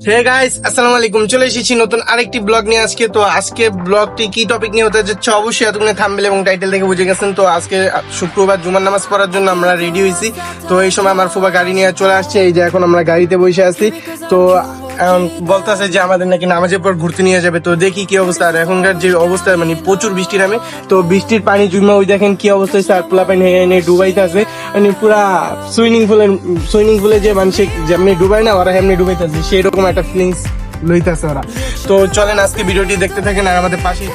Hey guys, আসসালামু আলাইকুম। চলে এসেছি নতুন আরেকটি ব্লগ নিয়ে আজকে। তো আজকে ব্লগটি কি টপিক নিয়ে হতে যাচ্ছে অবশ্যই এতক্ষণে থাম্বনেল এবং টাইটেল দেখে বুঝে গেছেন। তো আজকে শুক্রবার জুমার নামাজ পড়ার জন্য আমরা রেডি হয়েছি। তো এই সময় আমার ফুবা গাড়ি নিয়ে চলে আসছে। এই যে এখন আমরা গাড়িতে বসে আছি। তো বলতেছে যে আমাদের নাকি নামাজের পর ঘুরতে নিয়ে যাবে। তো দেখি কি অবস্থা। আর এখনকার যে অবস্থা মানে প্রচুর বৃষ্টি নামে। তো বৃষ্টির পানি জমে ওই দেখেন কি অবস্থা হয়েছে। আর পোলা পানি এনে ডুবাইতে আছে, মানে পুরা সুইমিং পুলে যে মানুষ যেমনি ডুবাই না, ওরা এমনি ডুবাইতে আছে, সেই রকম একটা ফিলিংস লইতেছে ওরা। তো চলেন আজকে ভিডিওটি দেখতে থাকেন আর আমাদের পাশে।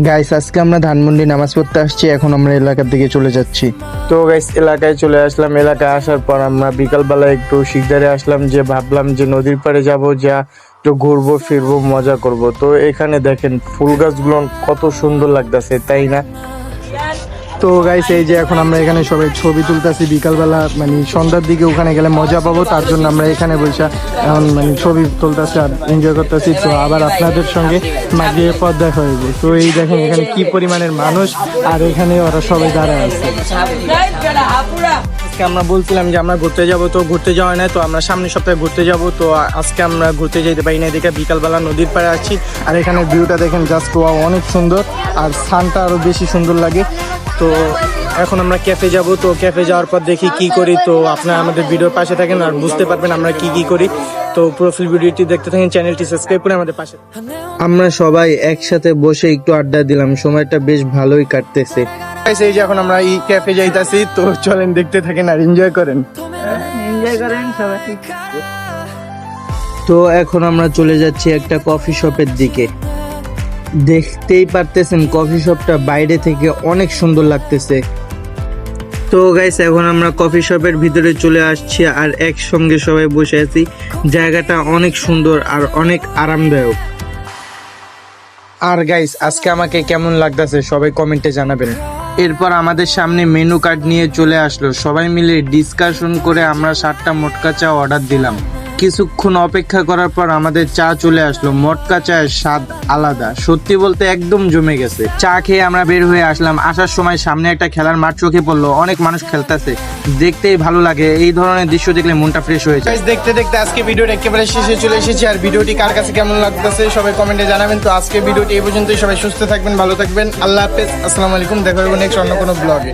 গাইস, আজকে আমরা ধানমন্ডি নামাজ পড়তে আসছি। এখন আমরা এলাকার দিকে চলে যাচ্ছি। তো গাইস, এলাকায় চলে আসলাম। এলাকায় আসার পর আমরা বিকালবেলা একটু শিকদারে আসলাম, যে ভাবলাম যে নদীর পাড়ে যাব, যা একটু ঘুরবো ফিরবো মজা করব। তো এখানে দেখেন ফুল গাছগুলো কত সুন্দর লাগতেছে, তাই না? তো গাইস, এই যে এখন আমরা এখানে সবাই ছবি তুলতেছি। বিকালবেলা মানে সন্ধ্যার দিকে ওখানে গেলে মজা পাবো, তার জন্য আমরা এখানে বসে এখন মানে ছবি তুলতেছি আর এনজয় করতেছি। তো আবার আপনাদের সঙ্গে মাঝে পথ দেখা হইব। তো এই দেখেন এখানে কি পরিমাণের মানুষ, আর এখানে ওরা সবাই দাঁড়ায় আছে। আজকে আমরা বলছিলাম যে আমরা ঘুরতে যাব, তো ঘুরতে যাওয়া নাই। তো আমরা সামনের সপ্তাহে ঘুরতে যাব। তো আজকে আমরা ঘুরতে যেতে পারি না, দেখে বিকালবেলা নদীর পাড়ে আছি। আর এখানে ভিউটা দেখেন, জাস্ট অনেক সুন্দর, আর সানটা আরো বেশি সুন্দর লাগে। তো এখন আমরা ক্যাফে যাব। তো ক্যাফে যাওয়ার পর দেখি কি করি। তো আপনারা আমাদের ভিডিওর পাশে থাকেন আর বুঝতে পারবেন আমরা কি কি করি। তো পুরো ফুল ভিডিওটি দেখতে থাকেন, চ্যানেলটি সাবস্ক্রাইব করে আমাদের পাশে। আমরা সবাই একসাথে বসে একটু আড্ডা দিলাম, সময়টা বেশ ভালোই কাটতেছে। এই যে এখন আমরা এই ক্যাফে যাইতাছি। তো চলেন দেখতে থাকেন আর এনজয় করেন। তো এখন আমরা চলে যাচ্ছি একটা কফি শপের দিকে। দেখতেই পারতেছেন কফি শপটা বাইরে থেকে অনেক সুন্দর লাগতেছে। তো গাইস, এখন আমরা কফি শপের ভিতরে চলে আসছি আর একসঙ্গে সবাই বসে আছি। জায়গাটা অনেক সুন্দর আর অনেক আরামদায়ক। আর গাইস, আজকে আমাকে কেমন লাগতেছে সবাই কমেন্টে জানাবেন। এরপর আমাদের সামনে মেনু কার্ড নিয়ে চলে আসলো। সবাই মিলে ডিসকাশন করে আমরা 7টা মটকা চা অর্ডার দিলাম। কিছুক্ষণ অপেক্ষা করার পর আমাদের চা চলে আসলো। মটকা চায়ের স্বাদ আলাদা, সত্যি বলতে একদম জমে গেছে। চা খেয়ে আমরা বের হয়ে আসলাম। আসার সময় সামনে একটা খেলার মাঠ চোখে পড়লো, অনেক মানুষ খেলতেছে, দেখতেই ভালো লাগে। এই ধরনের দৃশ্য দেখলে মনটা ফ্রেশ হয়ে যায়। গাইস, দেখতে দেখতে আজকে ভিডিওটা একেবারে শেষে চলে এসেছি। আর ভিডিওটি কার কাছে কেমন লাগতেছে সবাই কমেন্টে জানাবেন। তো আজকে ভিডিওটি এই পর্যন্তই। সবাই সুস্থ থাকবেন, ভালো থাকবেন। আল্লাহ হাফেজ, আসসালামু আলাইকুম। দেখা হবে নেক্সট অন্য কোনো ব্লগে।